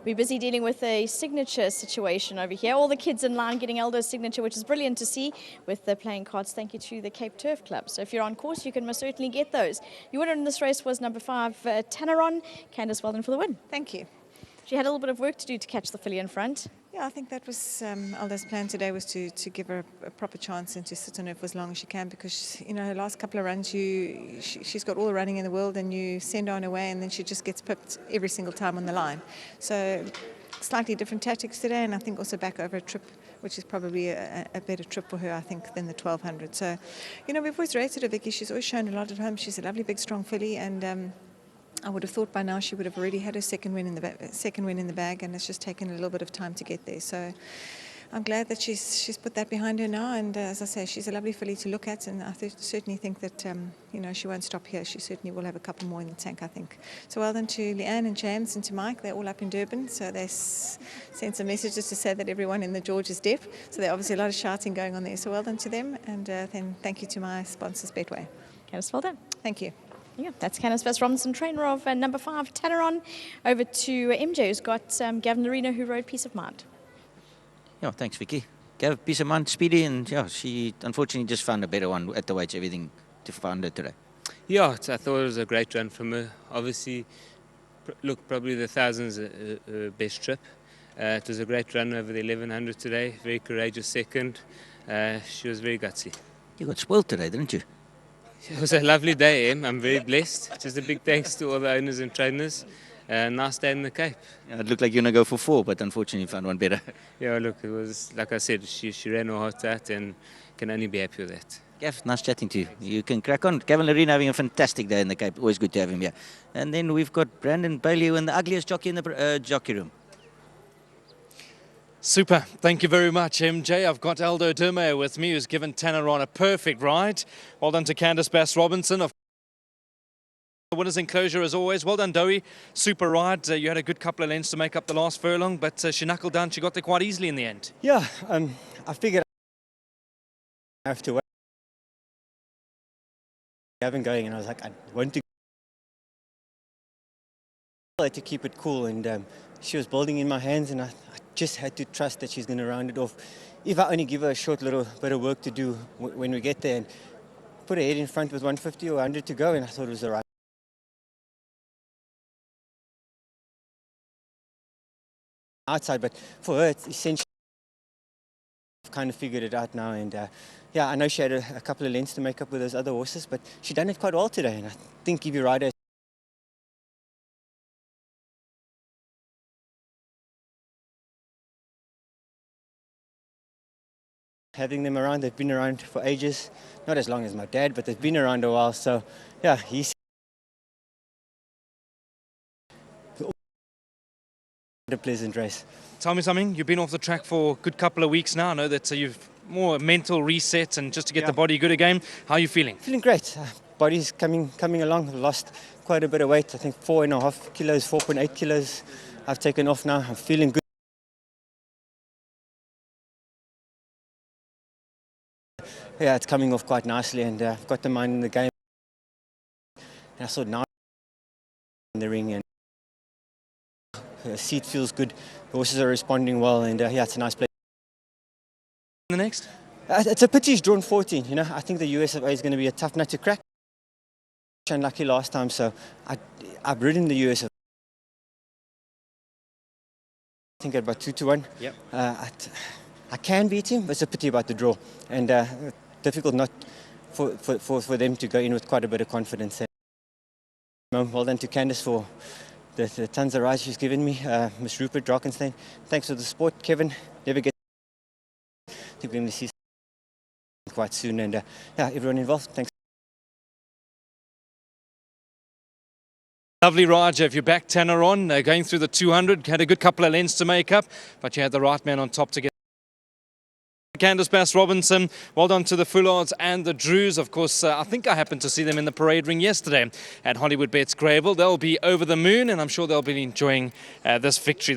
We're busy dealing with a signature situation over here. All the kids in line getting Eldo's signature, which is brilliant to see with the playing cards. Thank you to the Cape Turf Club. So if you're on course, you can most certainly get those. Your winner in this race was number 5, TANNERON. Candice, well done for the win. Thank you. She had a little bit of work to do to catch the filly in front. Yeah, I think that was Eldo's plan today, was to give her a proper chance and to sit on her for as long as she can, because her last couple of runs she's got all the running in the world, and you send her on her way and then she just gets pipped every single time on the line. So slightly different tactics today, and I think also back over a trip, which is probably a better trip for her, I think, than the 1200. So we've always rated her, Vicky. She's always shown a lot at home. She's a lovely big strong filly, and I would have thought by now she would have already had her second win in the bag, and it's just taken a little bit of time to get there. So I'm glad that she's put that behind her now, and as I say, she's a lovely filly to look at, and I certainly think that she won't stop here. She certainly will have a couple more in the tank, I think. So well done to Leanne and James and to Mike. They're all up in Durban, so they sent some messages to say that everyone in the George is deaf. So there's obviously a lot of shouting going on there. So well done to them, and then thank you to my sponsors, Betway. Candice, well done. Thank you. Yeah, that's Hollywoodbets Robinson, trainer of number 5, TANNERON. Over to MJ, who's got Gavin Lorena, who rode Peace of Mind. Yeah, thanks, Vicky. Gav, Peace of Mind, speedy, and yeah, she unfortunately just found a better one at the weights, everything to find her today. Yeah, I thought it was a great run from her. Obviously, look, probably the 1000's best trip. It was a great run over the 1100 today, very courageous second. She was very gutsy. You got spoiled today, didn't you? It was a lovely day, Em. I'm very blessed. Just a big thanks to all the owners and trainers. Nice day in the Cape. Yeah, it looked like you were going to go for 4, but unfortunately you found one better. Yeah, look, it was, like I said, she ran her heart out, and can only be happy with that. Gav, nice chatting to you. You can crack on. Gavin Lorena having a fantastic day in the Cape. Always good to have him here. And then we've got Brandon Bailey, who is the ugliest jockey in the jockey room. Super. Thank you very much, MJ. I've got Aldo Durbanville with me, who's given TANNERON a perfect ride. Well done to Hollywoodbets Robinson. The winner's enclosure as always. Well done, Dowie. Super ride. You had a good couple of lengths to make up the last furlong, but she knuckled down. She got there quite easily in the end. Yeah, I figured I have to wait. I haven't going, and I was like, I want to. I had to keep it cool, and she was building in my hands, and I just had to trust that she's going to round it off. If I only give her a short little bit of work to do when we get there, and put her head in front with 150 or 100 to go, and I thought it was the right outside. But for her, it's essentially, I've kind of figured it out now, and yeah, I know she had a couple of lengths to make up with those other horses, but she done it quite well today, and I think if you ride her having them around, they've been around for ages, not as long as my dad, but they've been around a while, so yeah, he's a pleasant race. Tell me something, you've been off the track for a good couple of weeks now. I know that you've more mental reset and just to get the body good again. How are you feeling? Feeling great. Body's coming along. I've lost quite a bit of weight, I think 4.5 kilos, 4.8 kilos I've taken off now. I'm feeling good. Yeah, it's coming off quite nicely, and I've got the mind in the game. And I saw now in the ring, and the seat feels good. The horses are responding well, and yeah, it's a nice place. The next? It's a pity he's drawn 14. I think the USFA is going to be a tough nut to crack. Unlucky last time, so I've ridden the USFA. I think at about 2-1. Yep. I can beat him, but it's a pity about the draw, and difficult not for them to go in with quite a bit of confidence. Well done to Candice for the tons of rides she's given me. Miss Rupert Drakenstein, thanks for the support. Kevin, never get. I think we're going to see quite soon, and yeah, everyone involved. Thanks. Lovely ride, Jeff. You're back, TANNERON, going through the 200. Had a good couple of lengths to make up, but you had the right man on top to get. Hollywoodbets Robinson, well done to the Fullards and the Drews. Of course, I think I happened to see them in the parade ring yesterday at Hollywoodbets Greyville. They'll be over the moon, and I'm sure they'll be enjoying this victory.